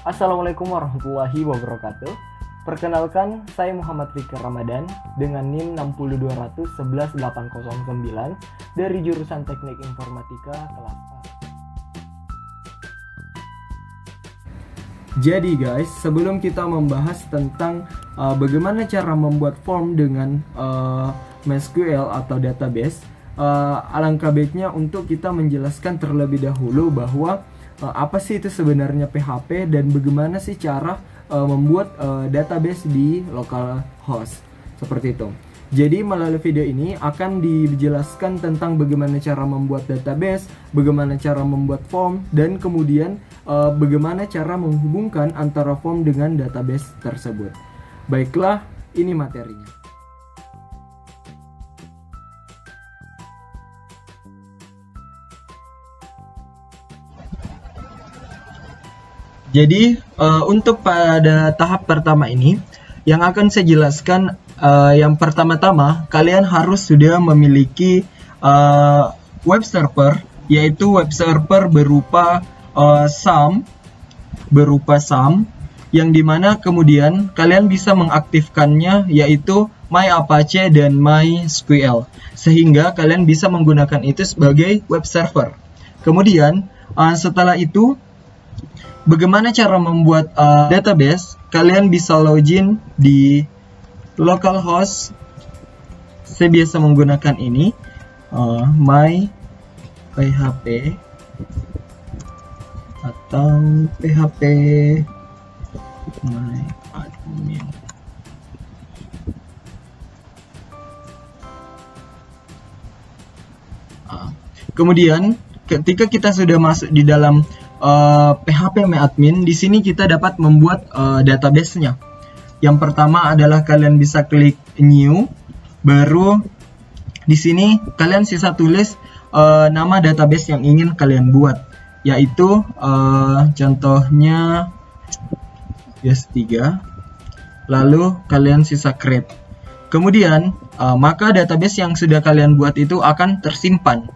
Assalamualaikum warahmatullahi wabarakatuh. Perkenalkan, saya Muhammad Fikir Ramadan dengan NIM 602111809 dari jurusan Teknik Informatika kelas A. Jadi guys, sebelum kita membahas tentang bagaimana cara membuat form dengan MySQL atau database, alangkah baiknya untuk kita menjelaskan terlebih dahulu bahwa apa sih itu sebenarnya PHP dan bagaimana sih cara membuat database di localhost seperti itu. Jadi melalui video ini akan dijelaskan tentang bagaimana cara membuat database, bagaimana cara membuat form, dan kemudian bagaimana cara menghubungkan antara form dengan database tersebut. Baiklah, ini materinya. Jadi untuk pada tahap pertama ini yang akan saya jelaskan, yang pertama-tama kalian harus sudah memiliki web server, yaitu web server berupa SAM yang dimana kemudian kalian bisa mengaktifkannya, yaitu MyApache dan MySQL, sehingga kalian bisa menggunakan itu sebagai web server. Kemudian setelah itu, bagaimana cara membuat database? Kalian bisa login di localhost. Saya biasa menggunakan ini, MyPHP atau PHP MyAdmin. Kemudian ketika kita sudah masuk di dalam PHP MyAdmin, di sini kita dapat membuat database-nya. Yang pertama adalah kalian bisa klik new, baru di sini kalian sisa tulis nama database yang ingin kalian buat, yaitu contohnya S3, lalu kalian sisa create. Kemudian maka database yang sudah kalian buat itu akan tersimpan.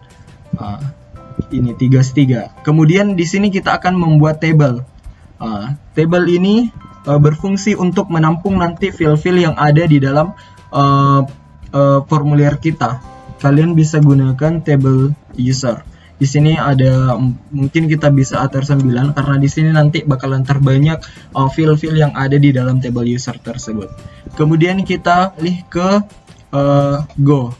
Ini 3 Kemudian di sini kita akan membuat table. Table ini berfungsi untuk menampung nanti file-file yang ada di dalam formulir kita. Kalian bisa gunakan table user. Di sini ada, mungkin kita bisa atur 9 karena di sini nanti bakalan terbanyak file-file yang ada di dalam table user tersebut. Kemudian kita pilih ke Go.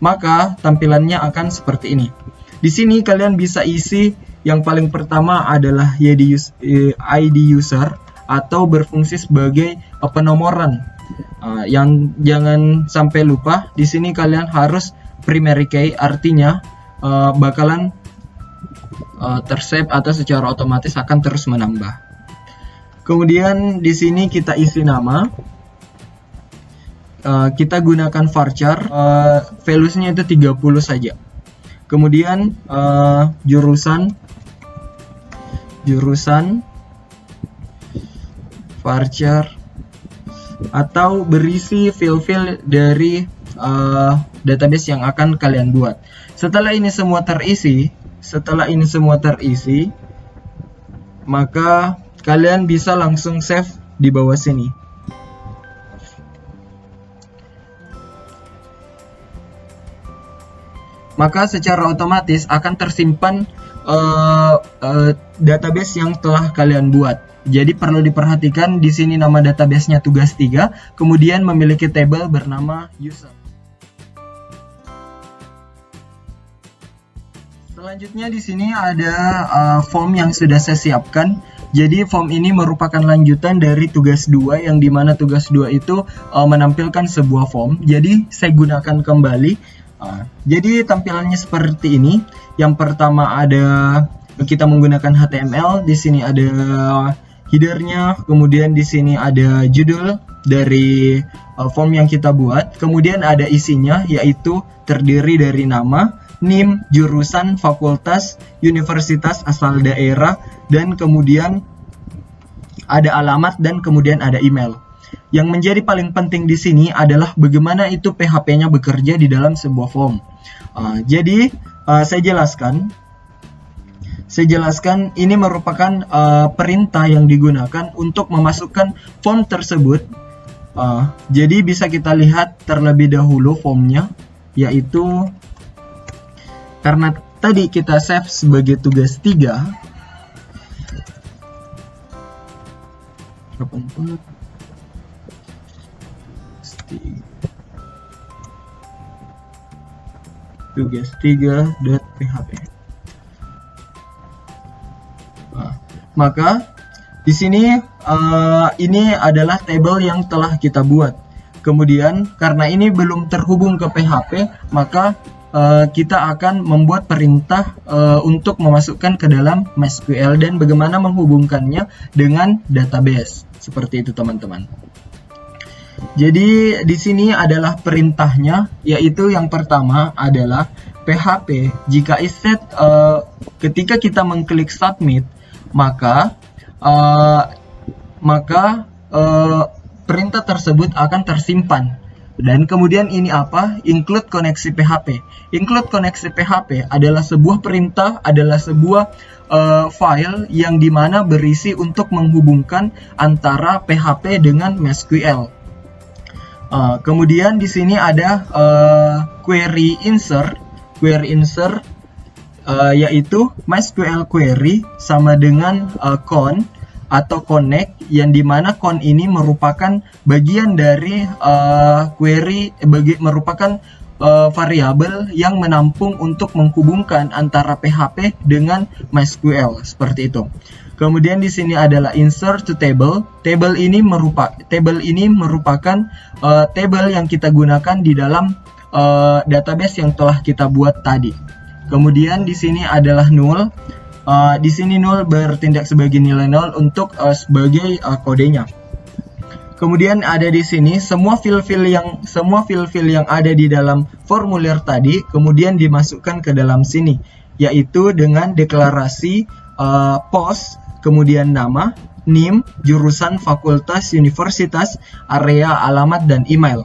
Maka tampilannya akan seperti ini. Di sini kalian bisa isi yang paling pertama adalah ID user atau berfungsi sebagai penomoran. Yang jangan sampai lupa, di sini kalian harus primary key, artinya bakalan tersave atau secara otomatis akan terus menambah. Kemudian di sini kita isi nama. Kita gunakan varchar, values-nya itu 30 saja. Kemudian jurusan varchar atau berisi file-file dari database yang akan kalian buat. Setelah ini semua terisi, maka kalian bisa langsung save di bawah sini. Maka secara otomatis akan tersimpan database yang telah kalian buat. Jadi perlu diperhatikan di sini nama databasenya tugas 3, kemudian memiliki table bernama user. Selanjutnya di sini ada form yang sudah saya siapkan. Jadi form ini merupakan lanjutan dari tugas 2, yang dimana tugas 2 itu menampilkan sebuah form. Jadi saya gunakan kembali. Jadi tampilannya seperti ini. Yang pertama ada, kita menggunakan HTML. Di sini ada headernya, kemudian di sini ada judul dari form yang kita buat. Kemudian ada isinya, yaitu terdiri dari nama, NIM, jurusan, fakultas, universitas, asal daerah, dan kemudian ada alamat dan kemudian ada email. Yang menjadi paling penting di sini adalah bagaimana itu PHP-nya bekerja di dalam sebuah form. Jadi saya jelaskan. saya jelaskan ini merupakan perintah yang digunakan untuk memasukkan form tersebut. Jadi bisa kita lihat terlebih dahulu formnya, yaitu karena tadi kita save sebagai tugas 3. Tugas 3.php. Maka di sini ini adalah table yang telah kita buat. Kemudian karena ini belum terhubung ke PHP, maka kita akan membuat perintah untuk memasukkan ke dalam MySQL dan bagaimana menghubungkannya dengan database. Seperti itu, teman-teman. Jadi di sini adalah perintahnya, yaitu yang pertama adalah PHP. Jika iset ketika kita mengklik submit, maka perintah tersebut akan tersimpan. Dan kemudian ini apa? Include koneksi PHP. Include koneksi PHP adalah sebuah perintah, adalah sebuah file yang dimana berisi untuk menghubungkan antara PHP dengan MySQL. Kemudian di sini ada query insert. Query insert yaitu MySQL query sama dengan con atau connect, yang dimana con ini merupakan bagian dari merupakan variabel yang menampung untuk menghubungkan antara PHP dengan MySQL, seperti itu. Kemudian di sini adalah insert to table. Table ini merupakan table yang kita gunakan di dalam database yang telah kita buat tadi. Kemudian di sini adalah null. Di sini null bertindak sebagai nilai null untuk sebagai kodenya. Kemudian ada di sini semua fill-fill yang ada di dalam formulir tadi kemudian dimasukkan ke dalam sini, yaitu dengan deklarasi post, kemudian nama, NIM, jurusan, fakultas, universitas, area, alamat, dan email.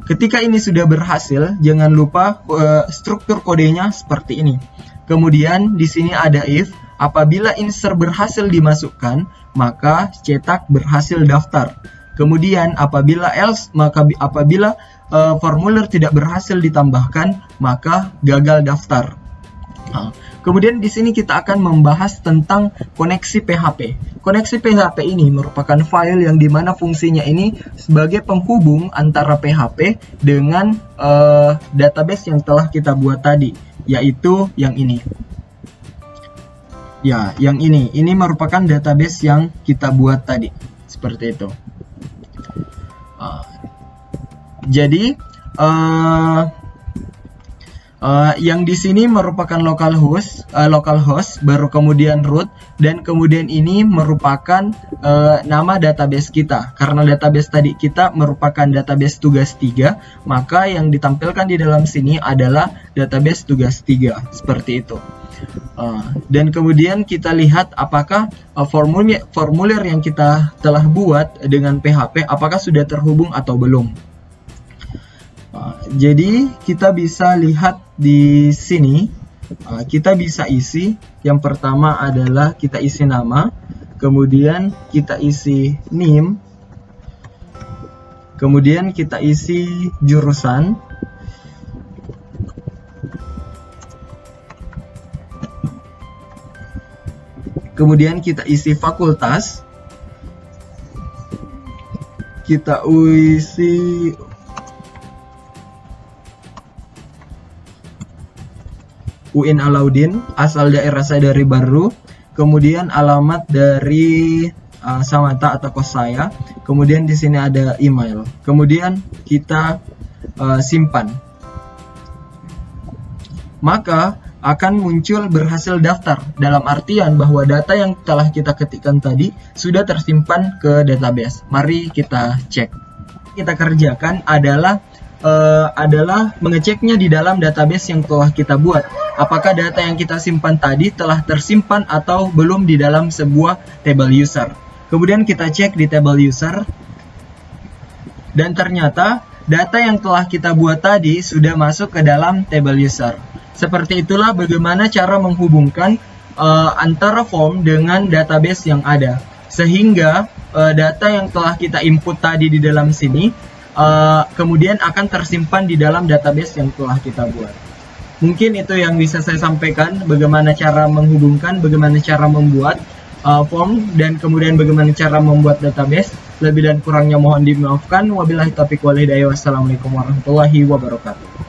Ketika ini sudah berhasil, jangan lupa struktur kodenya seperti ini. Kemudian di sini ada if, apabila insert berhasil dimasukkan, maka cetak berhasil daftar. Kemudian apabila else, maka apabila formulir tidak berhasil ditambahkan, maka gagal daftar. Kemudian di sini kita akan membahas tentang koneksi PHP. Koneksi PHP ini merupakan file yang dimana fungsinya ini sebagai penghubung antara PHP dengan database yang telah kita buat tadi, yaitu yang ini. Ya, yang ini. Ini merupakan database yang kita buat tadi, seperti itu. Jadi yang di sini merupakan localhost, baru kemudian root, dan kemudian ini merupakan nama database kita. Karena database tadi kita merupakan database tugas 3, maka yang ditampilkan di dalam sini adalah database tugas 3, seperti itu. Dan kemudian kita lihat apakah formulir yang kita telah buat dengan PHP apakah sudah terhubung atau belum. Jadi kita bisa lihat di sini, kita bisa isi. Yang pertama adalah kita isi nama, kemudian kita isi NIM, kemudian kita isi jurusan, kemudian kita isi fakultas, kita isi UIN Alauddin, asal daerah saya dari Baru, kemudian alamat dari Samata atau kos saya, kemudian di sini ada email, kemudian kita simpan, maka akan muncul berhasil daftar, dalam artian bahwa data yang telah kita ketikkan tadi sudah tersimpan ke database. Mari kita cek. Kita kerjakan adalah mengeceknya di dalam database yang telah kita buat. Apakah data yang kita simpan tadi telah tersimpan atau belum di dalam sebuah table user. Kemudian kita cek di table user, dan ternyata data yang telah kita buat tadi sudah masuk ke dalam table user. Seperti itulah bagaimana cara menghubungkan antara form dengan database yang ada, sehingga data yang telah kita input tadi di dalam sini kemudian akan tersimpan di dalam database yang telah kita buat. Mungkin itu yang bisa saya sampaikan, bagaimana cara menghubungkan, bagaimana cara membuat form, dan kemudian bagaimana cara membuat database. Lebih dan kurangnya mohon dimaafkan. Wabillahi taufiq wal hidayah. Wassalamualaikum warahmatullahi wabarakatuh.